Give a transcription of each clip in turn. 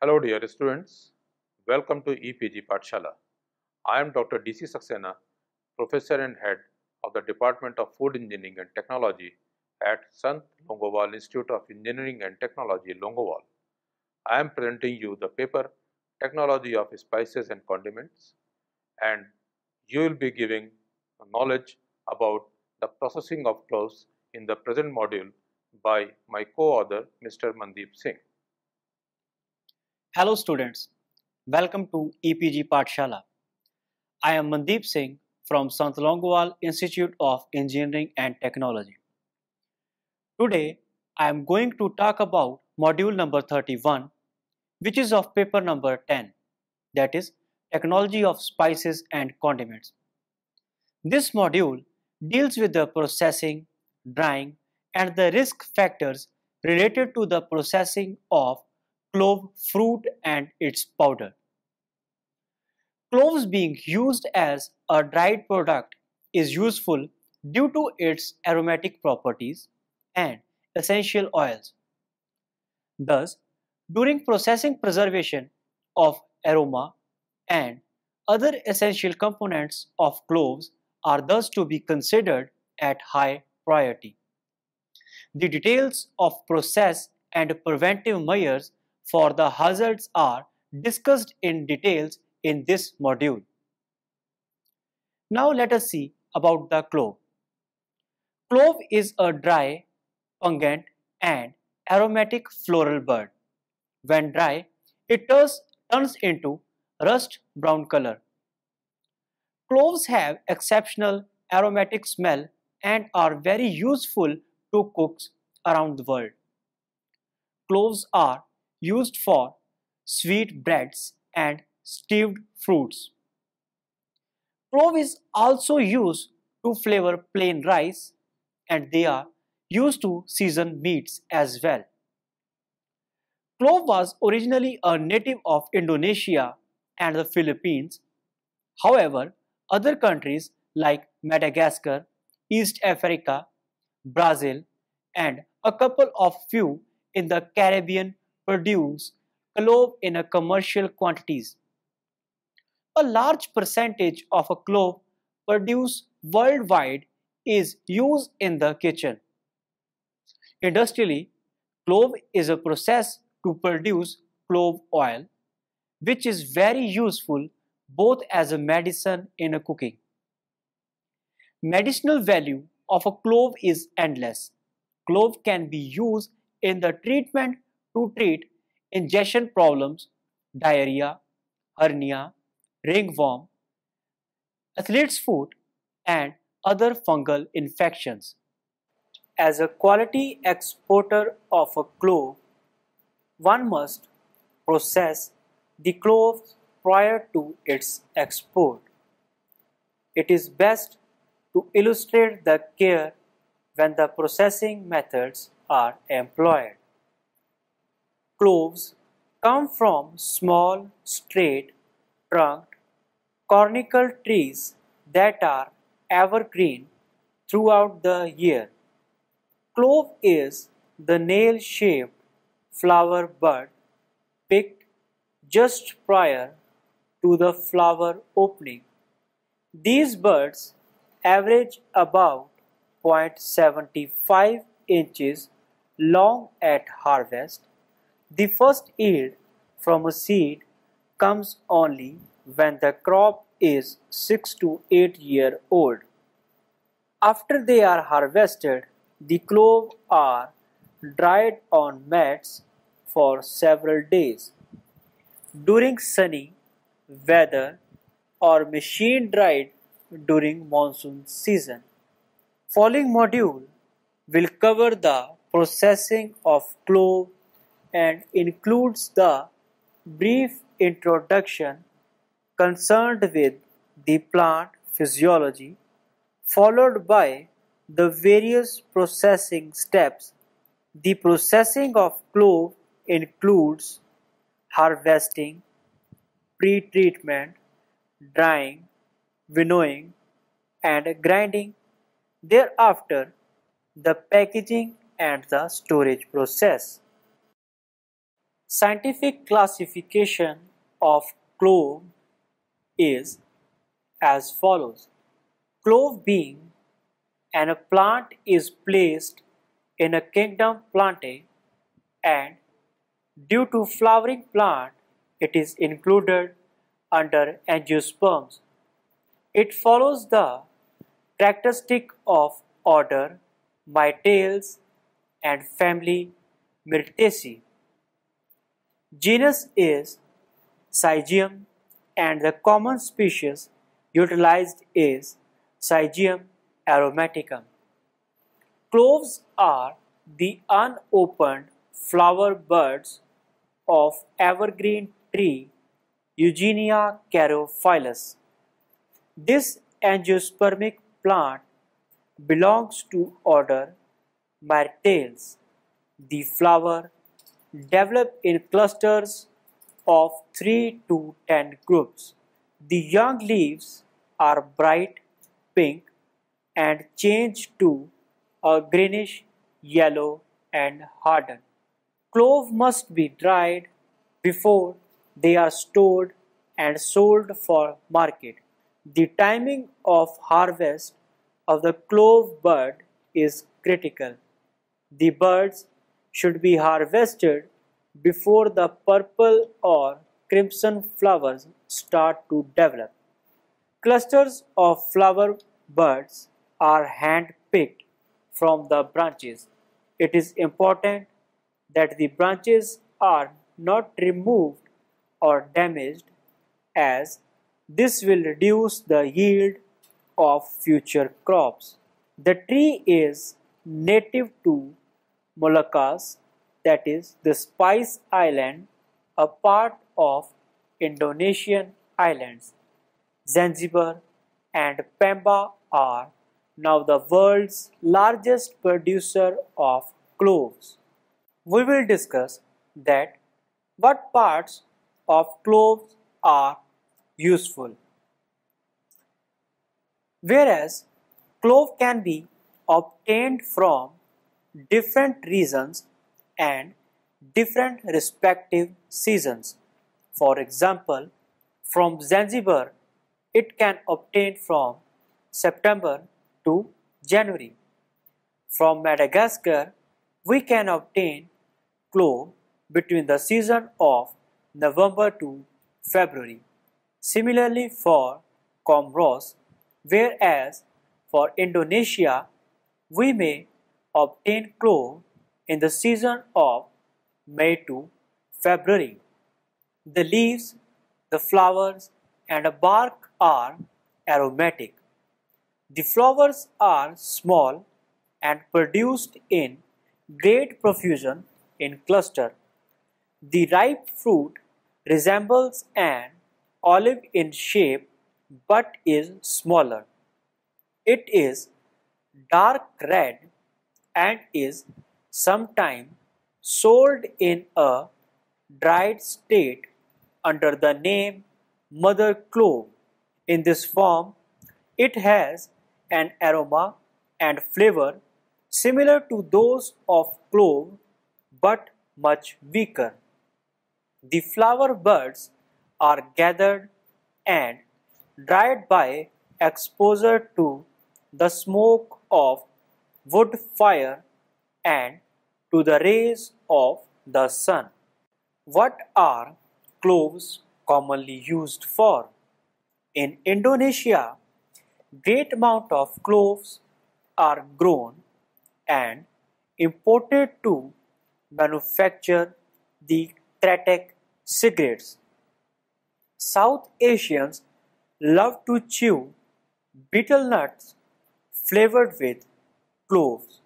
Hello dear students, welcome to EPG Pathshala. I am Dr. DC Saxena, Professor and Head of the Department of Food Engineering and Technology at Sant Longowal Institute of Engineering and Technology, Longowal. I am presenting you the paper Technology of Spices and Condiments, and you will be giving knowledge about the processing of cloves in the present module by my co-author Mr. Mandeep Singh. Hello students, welcome to EPG Pathshala. I am Mandeep Singh from Sant Longowal Institute of Engineering and Technology. Today I am going to talk about module number 31, which is of paper number 10, that is Technology of Spices and Condiments. This module deals with the processing, drying and the risk factors related to the processing of clove fruit and its powder. Cloves being used as a dried product is useful due to its aromatic properties and essential oils. Thus, during processing, preservation of aroma and other essential components of cloves are thus to be considered at high priority. The details of process and preventive measures for the hazards are discussed in details in this module. Now let us see about the clove. Clove is a dry, pungent and aromatic floral bird. When dry, it turns into rust brown color. Cloves have exceptional aromatic smell and are very useful to cooks around the world. Cloves are used for sweet breads and stewed fruits. Clove is also used to flavor plain rice and they are used to season meats as well. Clove was originally a native of Indonesia and the Philippines. However, other countries like Madagascar, East Africa, Brazil, and a couple of few in the Caribbean produce clove in a commercial quantities. A large percentage of a clove produced worldwide is used in the kitchen. Industrially, clove is a process to produce clove oil, which is very useful both as a medicine in a cooking. Medicinal value of a clove is endless. Clove can be used in the treatment to treat ingestion problems, diarrhea, hernia, ringworm, athlete's foot, and other fungal infections. As a quality exporter of a clove, one must process the clove prior to its export. It is best to illustrate the care when the processing methods are employed. Cloves come from small, straight, trunked, cornical trees that are evergreen throughout the year. Clove is the nail-shaped flower bud picked just prior to the flower opening. These buds average about 0.75 inches long at harvest. The first yield from a seed comes only when the crop is 6 to 8 years old. After they are harvested, the cloves are dried on mats for several days. During sunny weather or machine dried during monsoon season. Following module will cover the processing of clove and includes the brief introduction concerned with the plant physiology, followed by the various processing steps. The processing of clove includes harvesting, pre-treatment, drying, winnowing, and grinding. Thereafter, the packaging and the storage process. Scientific classification of clove is as follows. Clove being and a plant is placed in a kingdom Plantae, and due to flowering plant it is included under Angiosperms. It follows the characteristic of order Myrtales and family Myrtaceae. Genus is Syzygium and the common species utilized is Syzygium aromaticum. Cloves are the unopened flower buds of evergreen tree Eugenia caryophyllus. This angiospermic plant belongs to order Myrtales. The flower develop in clusters of 3 to 10 groups. The young leaves are bright pink and change to a greenish yellow and harden. Clove must be dried before they are stored and sold for market. The timing of harvest of the clove bud is critical. The buds should be harvested before the purple or crimson flowers start to develop. Clusters of flower buds are hand-picked from the branches. It is important that the branches are not removed or damaged, as this will reduce the yield of future crops. The tree is native to Moluccas, that is the Spice Island, a part of Indonesian islands. Zanzibar and Pemba are now the world's largest producer of cloves. We will discuss that what parts of cloves are useful. Whereas clove can be obtained from different regions and different respective seasons. For example, from Zanzibar, it can obtain from September to January. From Madagascar, we can obtain clove between the season of November to February. Similarly for Comoros, whereas for Indonesia, we may obtain clove in the season of May to February. The leaves, the flowers, and the bark are aromatic. The flowers are small and produced in great profusion in cluster. The ripe fruit resembles an olive in shape but is smaller. It is dark red and is sometimes sold in a dried state under the name mother clove. In this form, it has an aroma and flavor similar to those of clove but much weaker. The flower buds are gathered and dried by exposure to the smoke of wood fire and to the rays of the sun. What are cloves commonly used for? In Indonesia, great amount of cloves are grown and imported to manufacture the Kretek cigarettes. South Asians love to chew betel nuts flavored with cloves.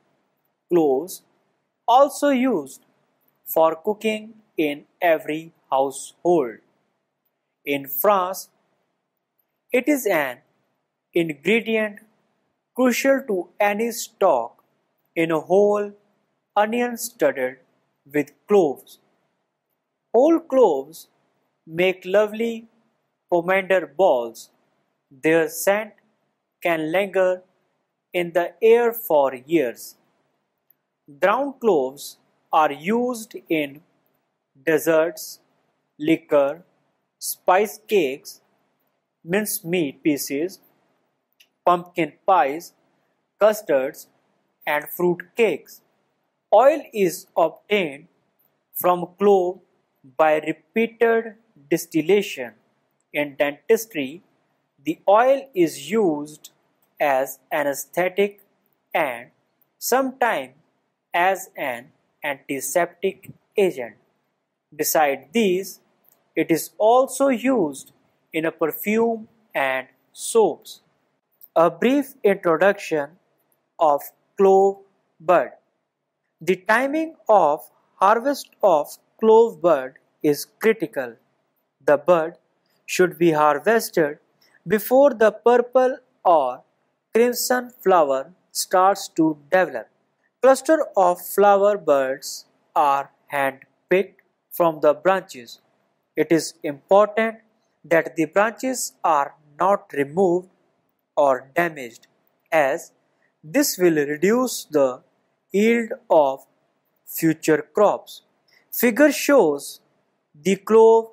Cloves also used for cooking in every household. In France, it is an ingredient crucial to any stock in a whole onion studded with cloves. Whole cloves make lovely pomander balls. Their scent can linger in the air for years. Ground cloves are used in desserts, liquor, spice cakes, mincemeat pieces, pumpkin pies, custards, and fruit cakes. Oil is obtained from clove by repeated distillation. In dentistry, the oil is used as anesthetic and sometimes as an antiseptic agent. Besides these, it is also used in a perfume and soaps. A brief introduction of clove bud. The timing of harvest of clove bud is critical. The bud should be harvested before the purple or crimson flower starts to develop. Clusters of flower buds are hand-picked from the branches. It is important that the branches are not removed or damaged, as this will reduce the yield of future crops. Figure shows the clove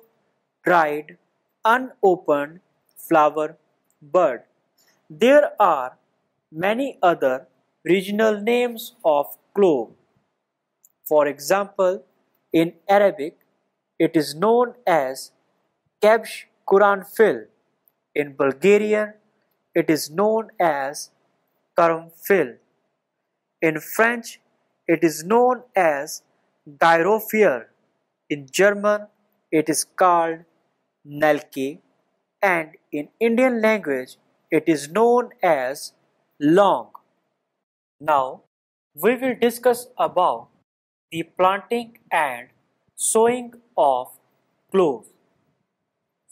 dried unopened flower bud. There are many other regional names of clove. For example, in Arabic, it is known as Kabsh Quranfil. In Bulgarian, it is known as Karamfil. In French, it is known as Gyrophile. In German, it is called Nelke, and in Indian language, it is known as Long. Now, we will discuss about the planting and sowing of cloves.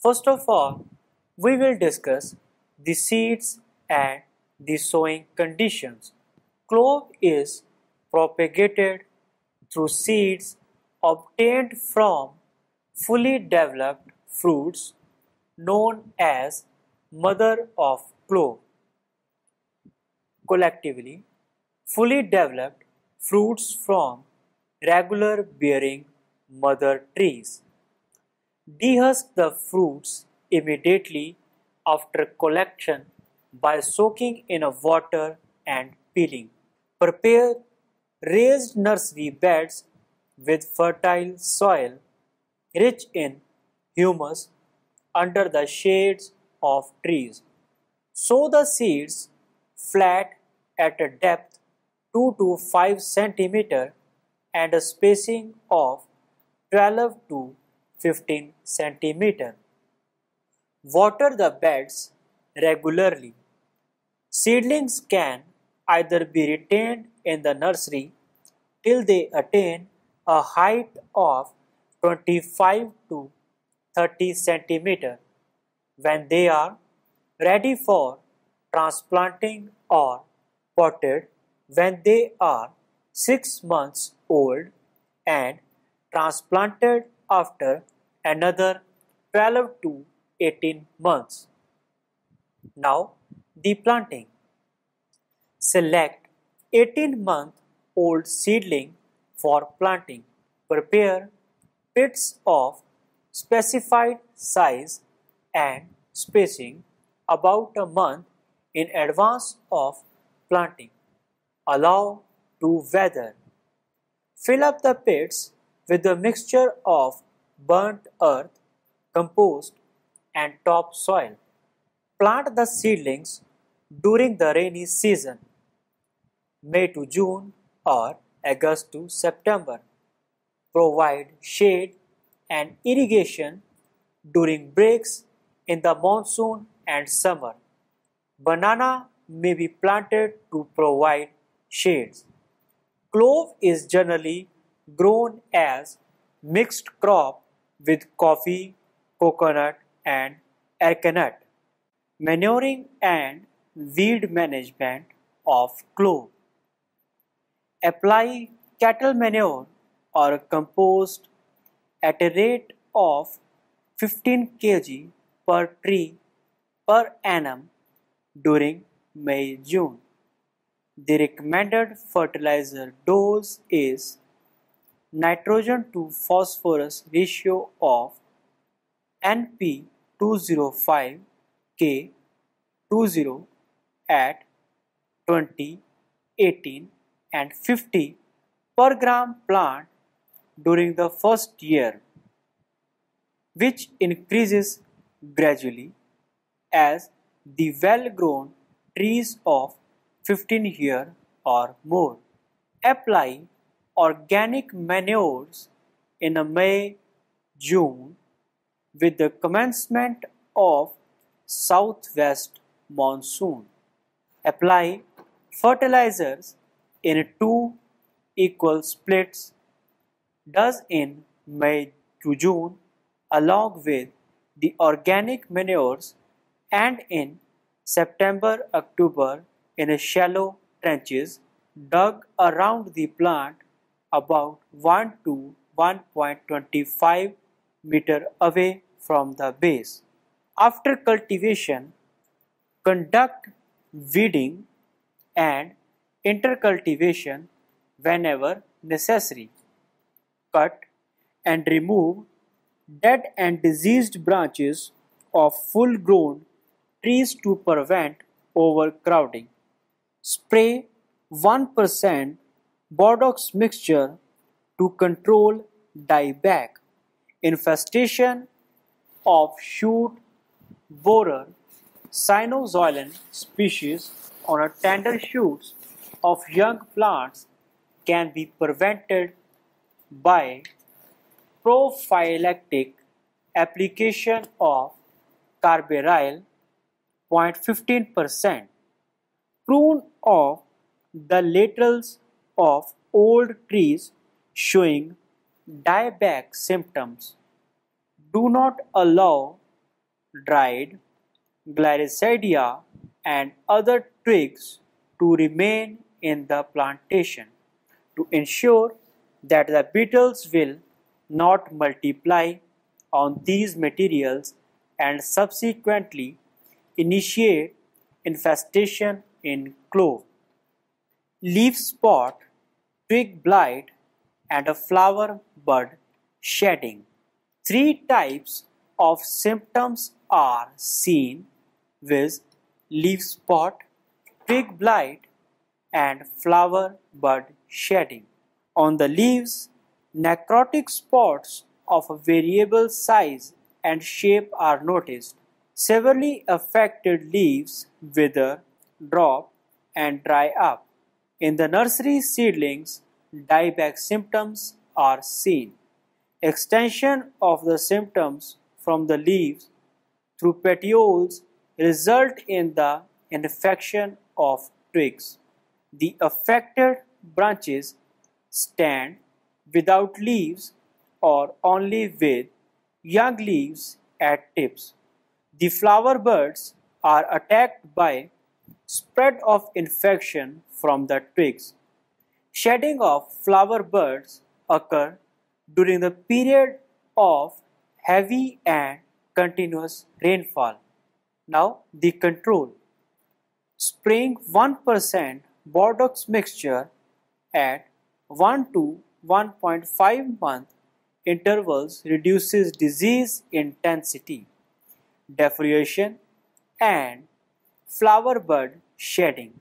First of all, we will discuss the seeds and the sowing conditions. Clove is propagated through seeds obtained from fully developed fruits known as mother of clove. Collectively, fully developed fruits from regular bearing mother trees. Dehusk the fruits immediately after collection by soaking in water and peeling. Prepare raised nursery beds with fertile soil rich in humus under the shades of trees. Sow the seeds flat at a depth 2 to 5 cm and a spacing of 12 to 15 cm. Water the beds regularly. Seedlings can either be retained in the nursery till they attain a height of 25 to 30 cm when they are ready for transplanting, or potted when they are 6 months old and transplanted after another 12 to 18 months. Now, the planting. Select 18-month-old seedling for planting. Prepare pits of specified size and spacing about a month in advance of planting. Allow to weather. Fill up the pits with a mixture of burnt earth, compost, and topsoil. Plant the seedlings during the rainy season, May to June or August to September. Provide shade and irrigation during breaks in the monsoon and summer. Banana may be planted to provide shades. Clove is generally grown as mixed crop with coffee, coconut, and arecanut. Manuring and weed management of clove. Apply cattle manure or compost at a rate of 15 kg per tree per annum during May-June. The recommended fertilizer dose is nitrogen to phosphorus ratio of NP205 K20 at 20, 18 and 50 per gram plant during the first year, which increases gradually as the well-grown trees of 15 years or more. Apply organic manures in May, June with the commencement of southwest monsoon. Apply fertilizers in 2 equal splits, does in May to June along with the organic manures, and in September-October in shallow trenches dug around the plant about 1 to 1.25 meter away from the base. After cultivation, conduct weeding and intercultivation whenever necessary. Cut and remove dead and diseased branches of full-grown trees to prevent overcrowding. Spray 1% Bordeaux mixture to control dieback. Infestation of shoot borer Cynozoilin species on tender shoots of young plants can be prevented by prophylactic application of carbaryl 0.15%. Prune off the laterals of old trees showing dieback symptoms. Do not allow dried Gliricidia and other twigs to remain in the plantation to ensure that the beetles will not multiply on these materials and subsequently initiate infestation in clove. Leaf spot, twig blight, and a flower bud shedding. 3 types of symptoms are seen, viz. Leaf spot, twig blight, and flower bud shedding. On the leaves, necrotic spots of a variable size and shape are noticed. Severely affected leaves wither, drop, and dry up. In the nursery seedlings, dieback symptoms are seen. Extension of the symptoms from the leaves through petioles result in the infection of twigs. The affected branches stand without leaves or only with young leaves at tips. The flower buds are attacked by spread of infection from the twigs. Shedding of flower buds occur during the period of heavy and continuous rainfall. Now the control. Spraying 1% Bordeaux mixture at 1 to 1.5 month intervals reduces disease intensity, defoliation, and flower bud shedding.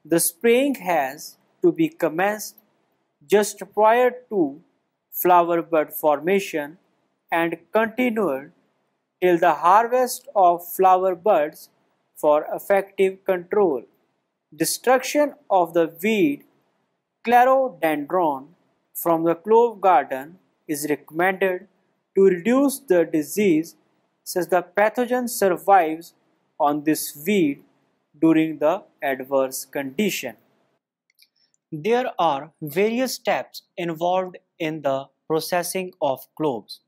The spraying has to be commenced just prior to flower bud formation and continued till the harvest of flower buds for effective control. Destruction of the weed Clerodendron from the clove garden is recommended to reduce the disease since the pathogen survives on this weed during the adverse condition. There are various steps involved in the processing of cloves,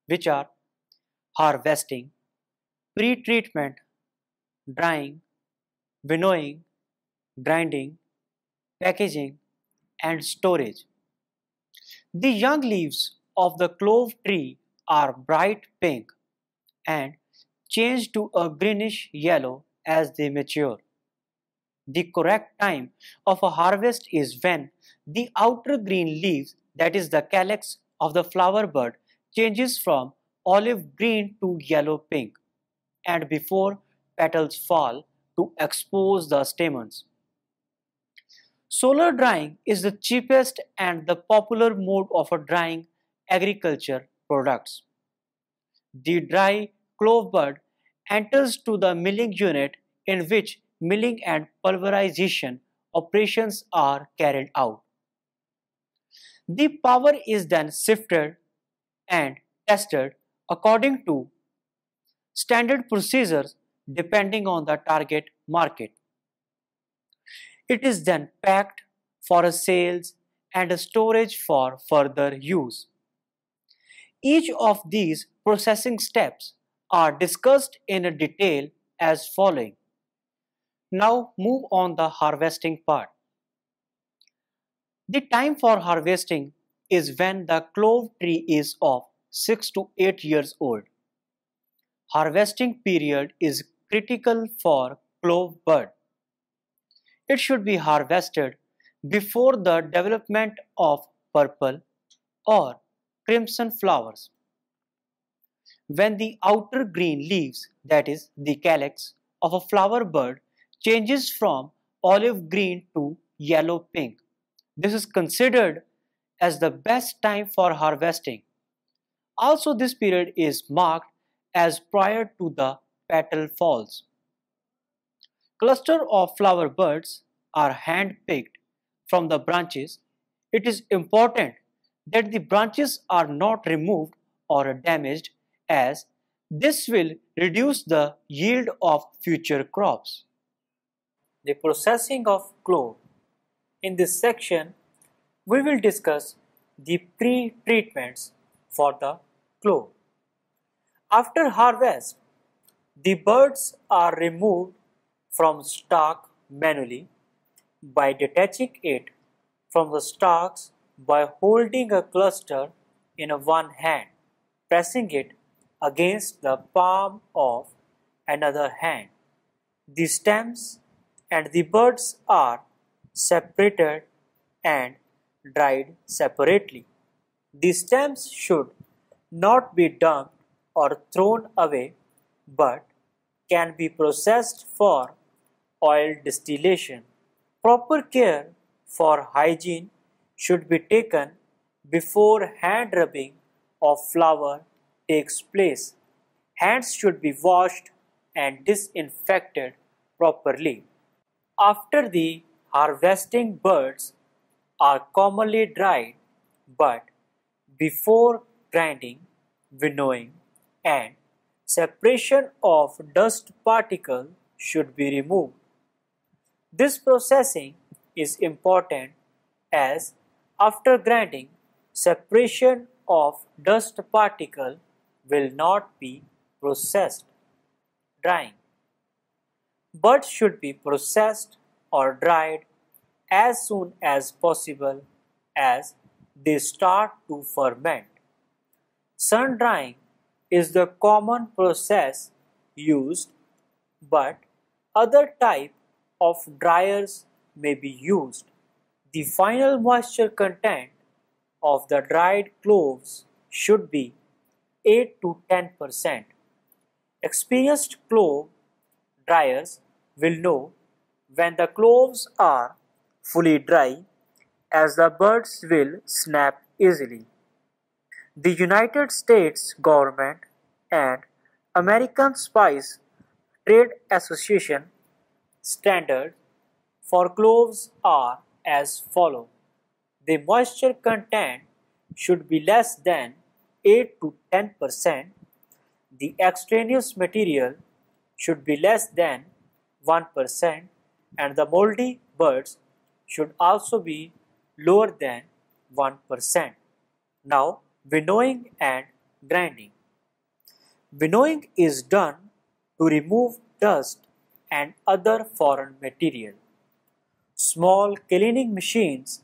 which are harvesting, pre-treatment, drying, winnowing, grinding, packaging, and storage. The young leaves of the clove tree are bright pink and change to a greenish yellow as they mature. The correct time of a harvest is when the outer green leaves that is the calyx of the flower bud, changes from olive green to yellow pink, and before petals fall to expose the stamens. Solar drying is the cheapest and the popular mode of drying agriculture products. The dry clove bud enters to the milling unit in which milling and pulverization operations are carried out. The power is then sifted and tested according to standard procedures depending on the target market. It is then packed for a sales and a storage for further use. Each of these processing steps are discussed in detail as following. Now move on the harvesting part. The time for harvesting is when the clove tree is of 6 to 8 years old. Harvesting period is critical for clove bud. It should be harvested before the development of purple or crimson flowers. When the outer green leaves, that is the calyx of a flower bud, changes from olive green to yellow pink, this is considered as the best time for harvesting. Also, this period is marked as prior to the petal falls. Clusters of flower buds are hand-picked from the branches. It is important that the branches are not removed or damaged, as this will reduce the yield of future crops. The processing of clove. In this section, we will discuss the pre-treatments for the clove. After harvest, the buds are removed from stalk manually by detaching it from the stalks by holding a cluster in one hand, pressing it against the palm of another hand. The stems and the buds are separated and dried separately. The stems should not be dumped or thrown away, but can be processed for oil distillation. Proper care for hygiene should be taken before hand rubbing of flour takes place. Hands should be washed and disinfected properly. After the harvesting, buds are commonly dried, but before grinding, winnowing, and separation of dust particles should be removed. This processing is important as after grinding, separation of dust particle will not be processed. Drying. Buds should be processed or dried as soon as possible as they start to ferment. Sun drying is the common process used, but other type of dryers may be used. The final moisture content of the dried cloves should be 8 to 10%. Experienced clove dryers will know when the cloves are fully dry, as the buds will snap easily. The United States government and American Spice Trade Association standards for cloves are as follows. The moisture content should be less than 8 to 10%. The extraneous material should be less than 1%, and the moldy buds should also be lower than 1%. Now, winnowing and grinding. Winnowing is done to remove dust and other foreign material. Small cleaning machines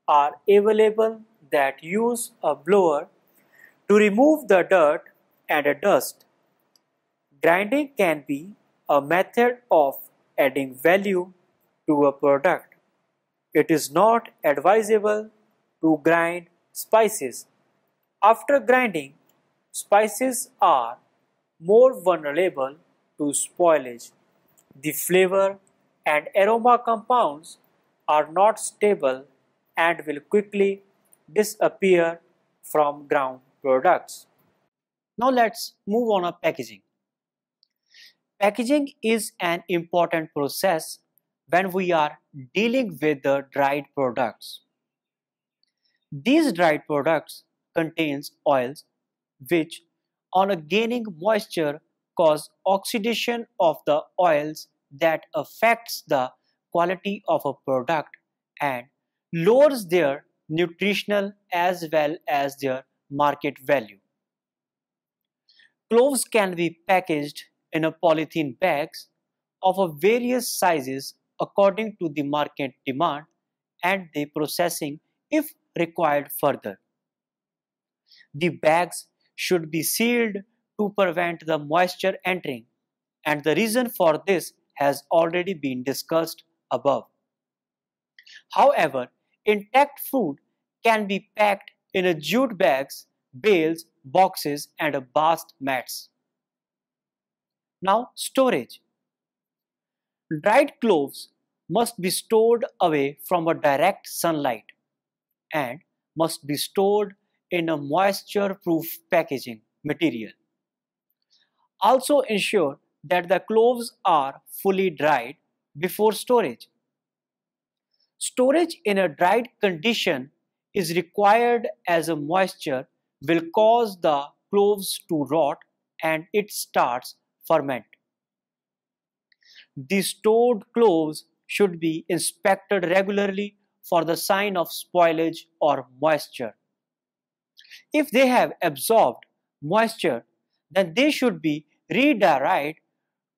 are available that use a blower to remove the dirt and dust. Grinding can be a method of adding value to a product. It is not advisable to grind Spices. After grinding, spices are more vulnerable to spoilage. The flavor and aroma compounds are not stable and will quickly disappear from ground products. Now let's move on to packaging. Packaging is an important process when we are dealing with the dried products. These dried products contains oils which on a gaining moisture cause oxidation of the oils that affects the quality of a product and lowers their nutritional as well as their market value. Cloves can be packaged in a polythene bags of a various sizes according to the market demand and the processing if required further. The bags should be sealed to prevent the moisture entering, and the reason for this has already been discussed above. However, intact fruit can be packed in a jute bags, bales, boxes, and a bath mats. Now, storage. Dried cloves must be stored away from a direct sunlight and must be stored in a moisture-proof packaging material. Also ensure that the cloves are fully dried before storage. Storage in a dried condition is required as a moisture will cause the cloves to rot and it starts ferment. The stored cloves should be inspected regularly for the sign of spoilage or moisture. If they have absorbed moisture, then they should be re-dried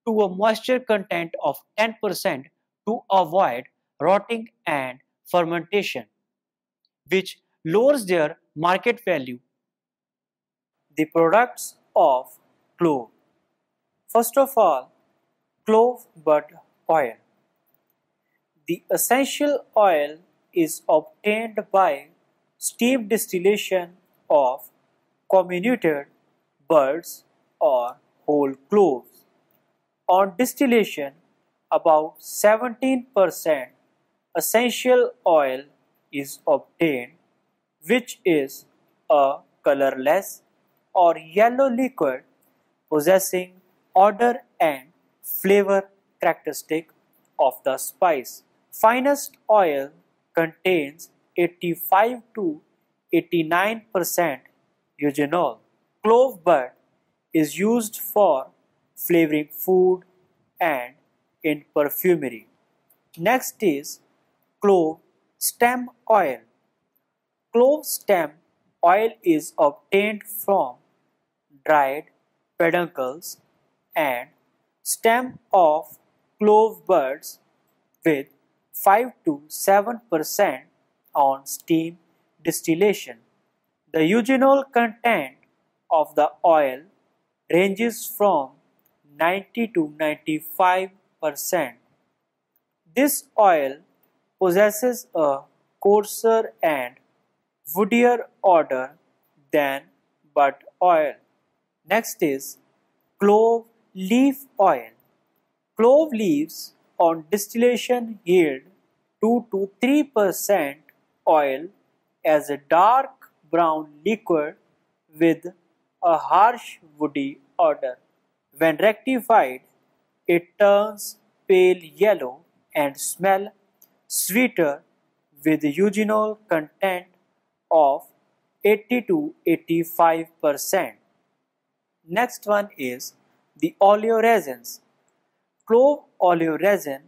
to a moisture content of 10% to avoid rotting and fermentation, which lowers their market value. The products of clove. First of all, clove bud oil. The essential oil is obtained by steam distillation of comminuted buds or whole cloves. On distillation, about 17% essential oil is obtained, which is a colorless or yellow liquid possessing odor and flavor characteristic of the spice. Finest oil contains 85 to 89% eugenol. Clove bud is used for flavoring food and in perfumery. Next is clove stem oil. Clove stem oil is obtained from dried peduncles and stem of clove buds with 5 to 7% on steam distillation. The eugenol content of the oil ranges from 90 to 95%. This oil possesses a coarser and woodier odor than bud oil. Next is clove leaf oil. Clove leaves on distillation yield 2 to 3% oil as a dark brown liquid with a harsh woody odor. When rectified, it turns pale yellow and smell sweeter with eugenol content of 80 to 85%. Next one is the oleoresins. Clove oleoresin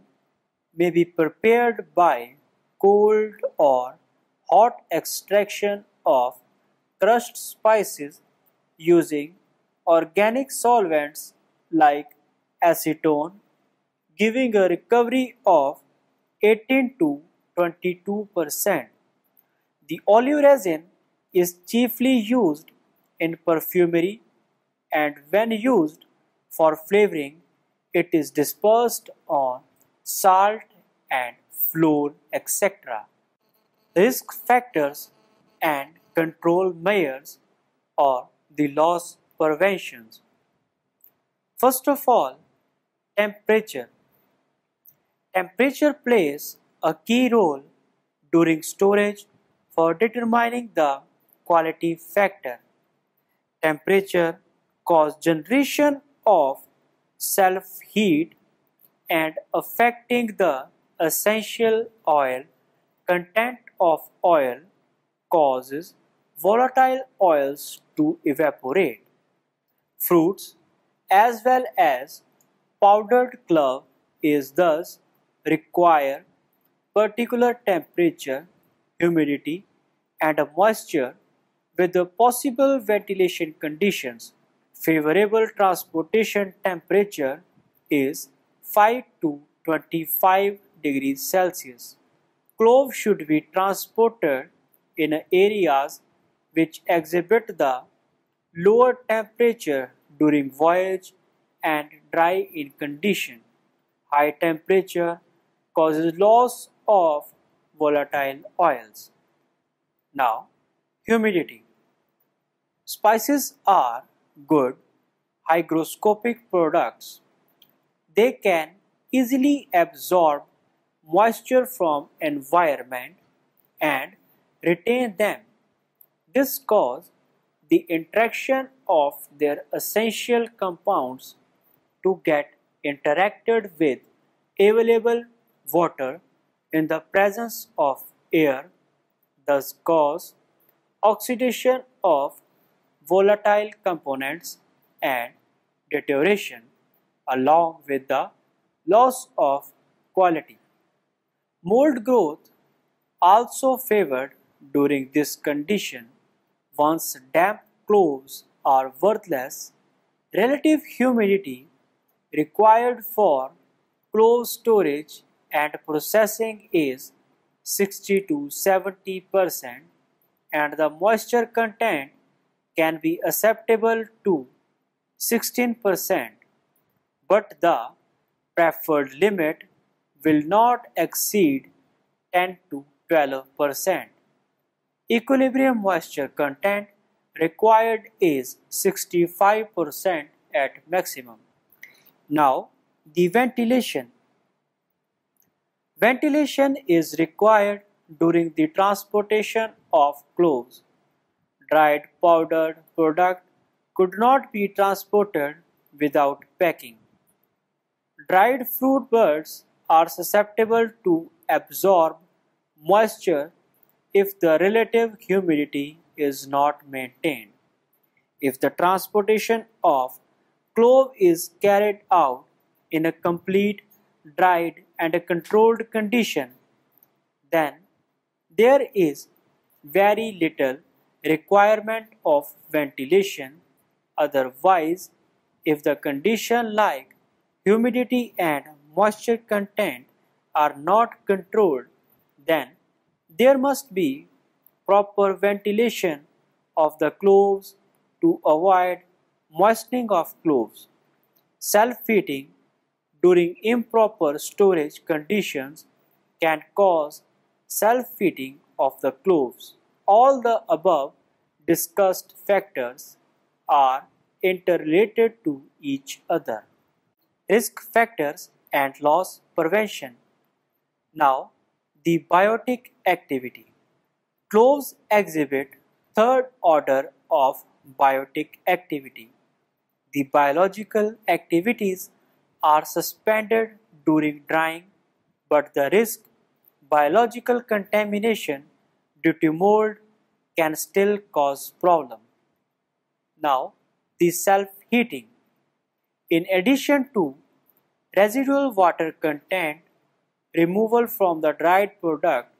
may be prepared by cold or hot extraction of crushed spices using organic solvents like acetone, giving a recovery of 18 to 22%. The oleoresin is chiefly used in perfumery, and when used for flavoring, it is dispersed on salt and flour, etc. Risk factors and control measures or the loss preventions. First of all, temperature. Temperature plays a key role during storage for determining the quality factor. Temperature causes generation of self-heat and affecting the essential oil content of oil causes volatile oils to evaporate. Fruits as well as powdered clove is thus require particular temperature, humidity and moisture with the possible ventilation conditions. Favorable transportation temperature is 5 to 25 degrees Celsius. Clove should be transported in areas which exhibit the lower temperature during voyage and dry in condition. High temperature causes loss of volatile oils. Now, humidity. Spices are good hygroscopic products. They can easily absorb moisture from environment and retain them. This causes the interaction of their essential compounds to get interacted with available water in the presence of air, thus cause oxidation of volatile components and deterioration along with the loss of quality. Mold growth also favored during this condition. Once damp cloves are worthless, relative humidity required for clove storage and processing is 60 to 70% and the moisture content can be acceptable to 16%, but the preferred limit will not exceed 10 to 12%. Equilibrium moisture content required is 65% at maximum. Now, the ventilation. Ventilation is required during the transportation of cloves. Dried powdered product could not be transported without packing. Dried fruit buds are susceptible to absorb moisture if the relative humidity is not maintained. If the transportation of clove is carried out in a complete, dried and a controlled condition, then there is very little requirement of ventilation. Otherwise, if the condition like humidity and moisture content are not controlled, then there must be proper ventilation of the cloves to avoid moistening of cloves. Self-heating during improper storage conditions can cause self-heating of the cloves. All the above discussed factors are interrelated to each other. Risk factors and loss prevention. Now, the biotic activity. Cloves exhibit third order of biotic activity. The biological activities are suspended during drying, but the risk biological contamination due to mold can still cause problem. Now, the self-heating. In addition to residual water content removal from the dried product,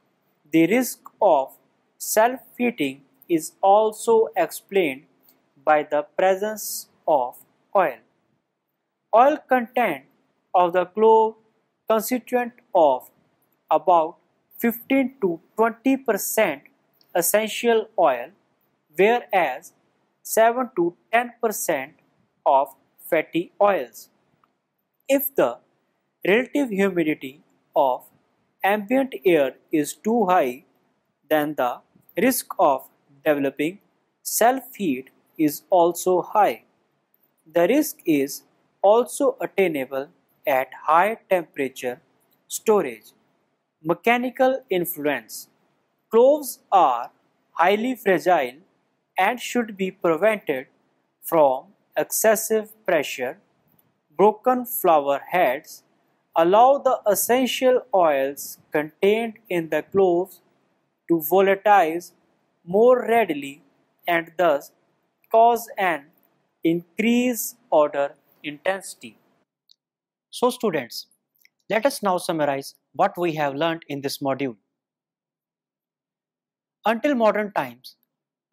the risk of self-heating is also explained by the presence of oil. Oil content of the clove constituent of about 15 to 20% essential oil, whereas 7 to 10% of fatty oils. If the relative humidity of ambient air is too high, then the risk of developing self-heat is also high. The risk is also attainable at high temperature storage. Mechanical influence. Cloves are highly fragile and should be prevented from excessive pressure. Broken flower heads allow the essential oils contained in the cloves to volatilize more readily and thus cause an increased odor intensity. So students, let us now summarize what we have learned in this module. Until modern times,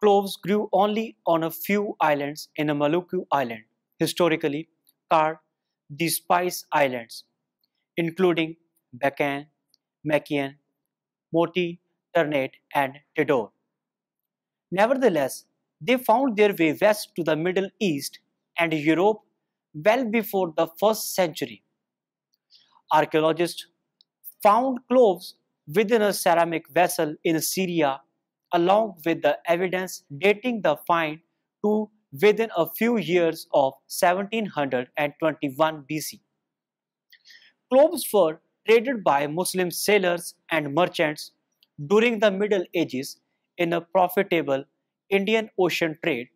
cloves grew only on a few islands in a Maluku Island, historically called the Spice Islands, including Bacan, Makian, Moti, Ternate, and Tidor. Nevertheless, they found their way west to the Middle East and Europe well before the 1st century. Archaeologists found cloves within a ceramic vessel in Syria, along with the evidence dating the find to within a few years of 1721 BC. Cloves were traded by Muslim sailors and merchants during the Middle Ages in a profitable Indian Ocean trade.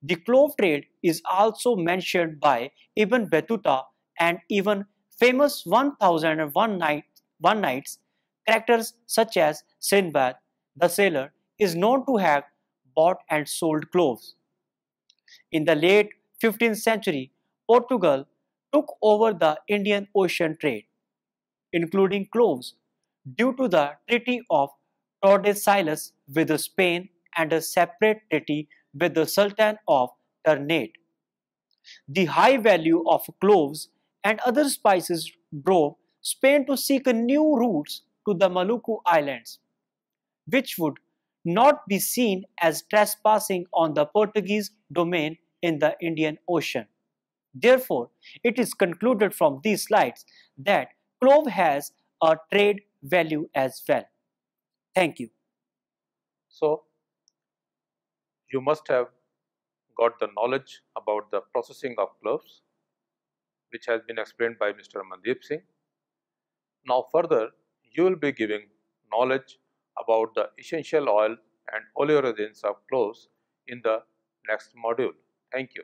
The clove trade is also mentioned by Ibn Battuta, and even famous 1001 Nights characters such as Sinbad the sailor is known to have bought and sold cloves. In the late 15th century, Portugal took over the Indian Ocean trade, including cloves, due to the Treaty of Tordesillas with Spain and a separate treaty with the Sultan of Ternate. The high value of cloves and other spices drove Spain to seek new routes to the Maluku Islands, which would not be seen as trespassing on the Portuguese domain in the Indian Ocean. Therefore, it is concluded from these slides that clove has a trade value as well. Thank you. So, you must have got the knowledge about the processing of cloves, which has been explained by Mr. Mandeep Singh. Now further, you will be giving knowledge about the essential oil and oleoresins of cloves in the next module. Thank you.